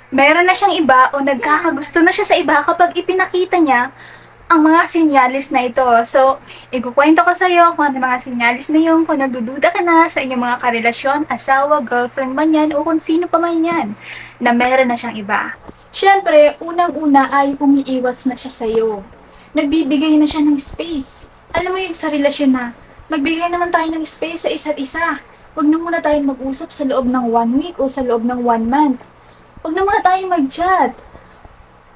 Meron na siyang iba o nagkakagusto na siya sa iba kapag ipinakita niya ang mga sinyalis na ito. So, ikukwento ko sa iyo kung ano mga sinyalis na yun, kung nagdududa ka na sa inyong mga karelasyon, asawa, girlfriend man yan, o kung sino pa man yan, na meron na siyang iba. Siyempre, unang-una ay umiiwas na siya sa iyo. Nagbibigay na siya ng space. Alam mo yung sa relasyon na, magbigay naman tayo ng space sa isa't isa. Huwag na muna tayong mag-usap sa loob ng 1 week o sa loob ng 1 month. Huwag na muna tayong mag-chat.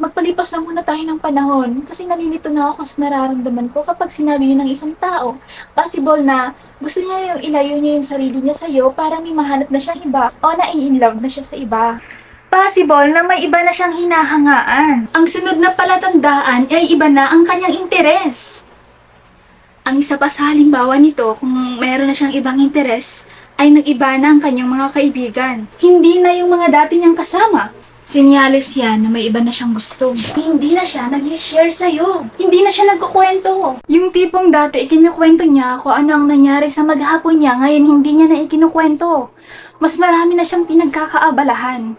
Magpalipas na muna tayo ng panahon kasi nalilito na ako sa nararamdaman ko kapag sinabi niyo ng isang tao. Possible na gusto niya yung ilayo niya yung sarili niya sa'yo para may mahanap na siyang iba o nai-inlove na siya sa iba. Possible na may iba na siyang hinahangaan. Ang sunod na palatandaan ay iba na ang kanyang interes. Ang isa pa sa halimbawa nito, kung meron na siyang ibang interes, ay nag-iba na ang kanyang mga kaibigan. Hindi na yung mga dati niyang kasama. Senyales yan na may iba na siyang gusto. Hindi na siya nag-share sa'yo. Hindi na siya nagkukwento. Yung tipong dati ikinukwento niya kung ano ang nangyari sa maghapon niya, ngayon hindi niya na ikinukwento. Mas marami na siyang pinagkakaabalahan.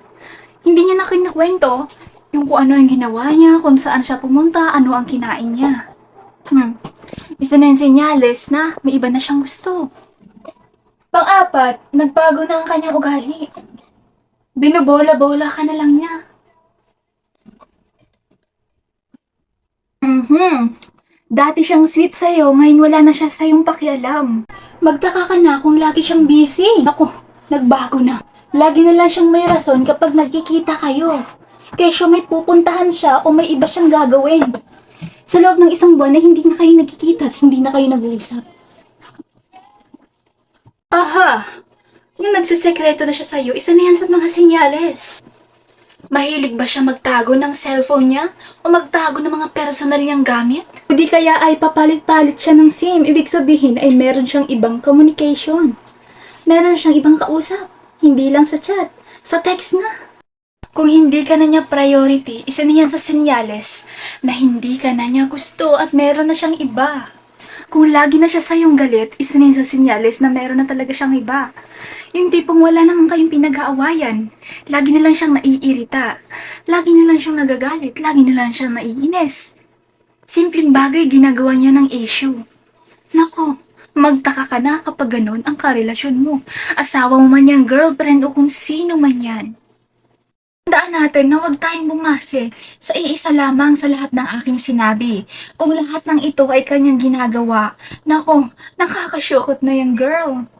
Hindi niya na kinukwento yung kung ano yung ginawa niya, kung saan siya pumunta, ano ang kinain niya. Isa na yung senyales na may iba na siyang gusto. Pang-apat, nagbago na ang kanyang ugali. Binobola-bola ka na lang niya. Dati siyang sweet sa'yo, ngayon wala na siya sa'yong pakialam. Magtaka ka na kung lagi siyang busy. Ako, nagbago na. Lagi na lang siyang may rason kapag nagkikita kayo. Kesyo may pupuntahan siya o may iba siyang gagawin. Sa loob ng isang buwan na hindi na kayo nagkikita at hindi na kayo nag-uusap. Aha! Kung nagsisekreto na siya sa'yo, isa na yan sa mga senyales. Mahilig ba siya magtago ng cellphone niya o magtago ng mga personal niyang gamit? O di kaya ay papalit-palit siya ng SIM, ibig sabihin ay meron siyang ibang communication. Meron siyang ibang kausap, hindi lang sa chat, sa text na. Kung hindi ka na niya priority, isa na yan sa senyales na hindi ka na niya gusto at meron na siyang iba. Kung lagi na siya sa'yong galit, isa na yan sa senyales na meron na talaga siyang iba. Yung tipong wala naman kayong pinag-aawayan. Lagi na lang siyang naiirita. Lagi na lang siyang nagagalit. Lagi na lang siyang naiinis. Simpleng bagay ginagawa niya ng issue. Nako, magtaka ka na kapag ganun ang karelasyon mo. Asawa mo man yan, girlfriend o kung sino man yan. Tandaan natin na huwag tayong bumase sa iisa lamang sa lahat ng aking sinabi. Kung lahat ng ito ay kanyang ginagawa, nako, nakakasyokot na yan, girl.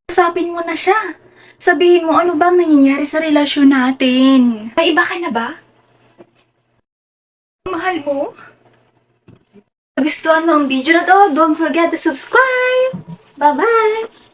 Usapin mo na siya. Sabihin mo ano bang nangyayari sa relasyon natin. May iba ka na ba? Mahal mo? Nagustuhan mo ang video na to? Don't forget to subscribe! Bye-bye!